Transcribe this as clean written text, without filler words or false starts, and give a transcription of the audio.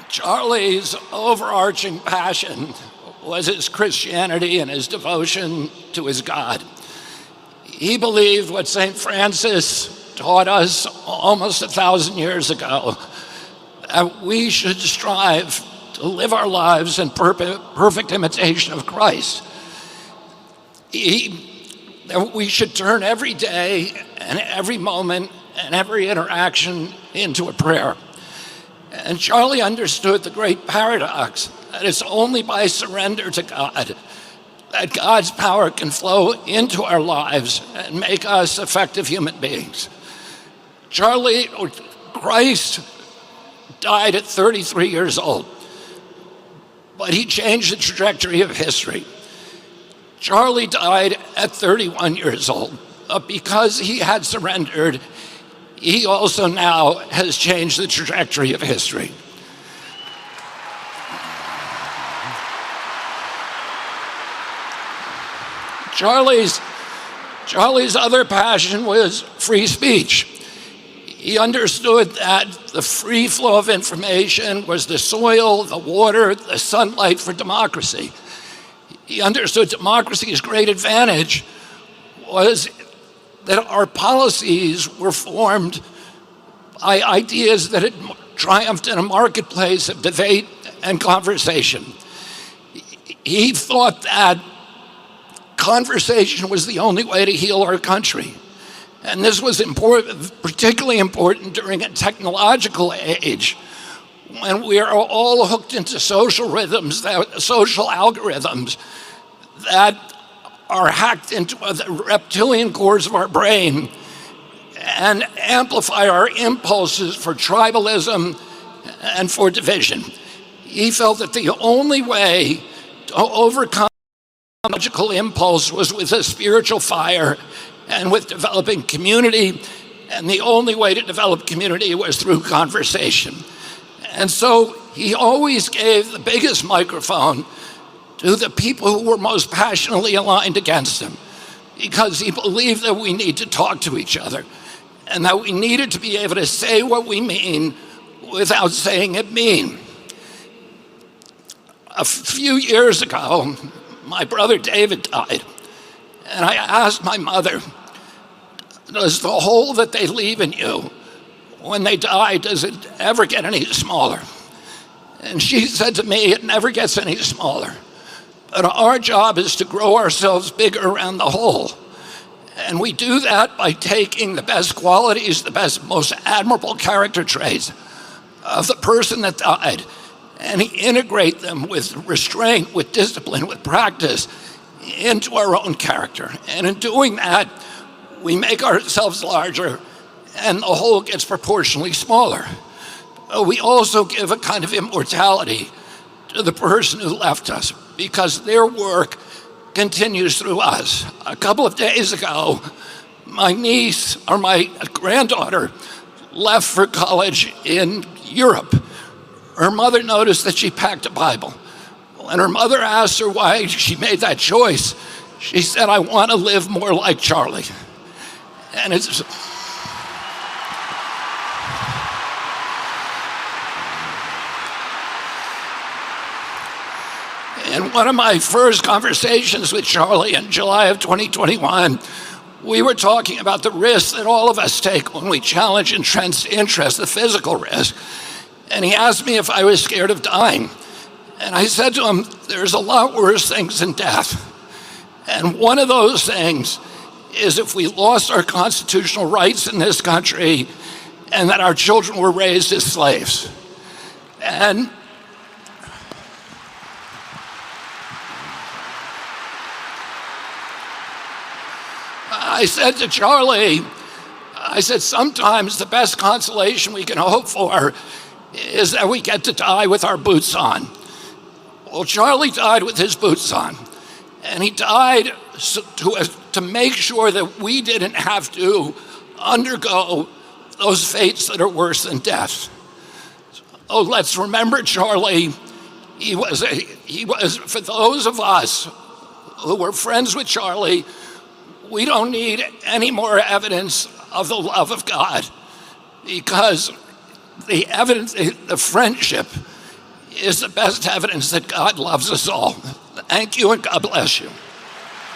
Charlie's overarching passion was his Christianity and his devotion to his God. He believed what St. Francis taught us almost 1,000 years ago, that we should strive to live our lives in perfect imitation of Christ. That we should turn every day and every moment and every interaction into a prayer. And Charlie understood the great paradox that it's only by surrender to God that God's power can flow into our lives and make us effective human beings. Christ died at 33 years old, but he changed the trajectory of history. Charlie died at 31 years old, but because he had surrendered, he also now has changed the trajectory of history. Charlie's other passion was free speech. He understood that the free flow of information was the soil, the water, the sunlight for democracy. He understood democracy's great advantage was that our policies were formed by ideas that had triumphed in a marketplace of debate and conversation. He thought that conversation was the only way to heal our country. And this was particularly important during a technological age when we are all hooked into social algorithms that are hacked into the reptilian cores of our brain and amplify our impulses for tribalism and for division. He felt that the only way to overcome logical impulse was with a spiritual fire and with developing community, and the only way to develop community was through conversation. And so he always gave the biggest microphone to the people who were most passionately aligned against him, because he believed that we need to talk to each other and that we needed to be able to say what we mean without saying it mean. A few years ago, my brother David died, and I asked my mother, does the hole that they leave in you when they die, does it ever get any smaller? And she said to me, it never gets any smaller. But our job is to grow ourselves bigger around the hole. And we do that by taking the best qualities, the best, most admirable character traits of the person that died, and integrate them with restraint, with discipline, with practice into our own character. And in doing that, we make ourselves larger and the whole gets proportionally smaller. We also give a kind of immortality to the person who left us, because their work continues through us. A couple of days ago, my granddaughter left for college in Europe. Her mother noticed that she packed a Bible. When her mother asked her why she made that choice, she said, I want to live more like Charlie. And it's... In one of my first conversations with Charlie in July of 2021, we were talking about the risks that all of us take when we challenge entrenched interest, the physical risk. And he asked me if I was scared of dying. And I said to him, there's a lot worse things than death. And one of those things is if we lost our constitutional rights in this country and that our children were raised as slaves. And I said to Charlie, sometimes the best consolation we can hope for is that we get to die with our boots on. Well, Charlie died with his boots on, and he died to make sure that we didn't have to undergo those fates that are worse than death. Oh, let's remember Charlie. He was, for those of us who were friends with Charlie, we don't need any more evidence of the love of God, because the evidence, the friendship is the best evidence that God loves us all. Thank you, and God bless you.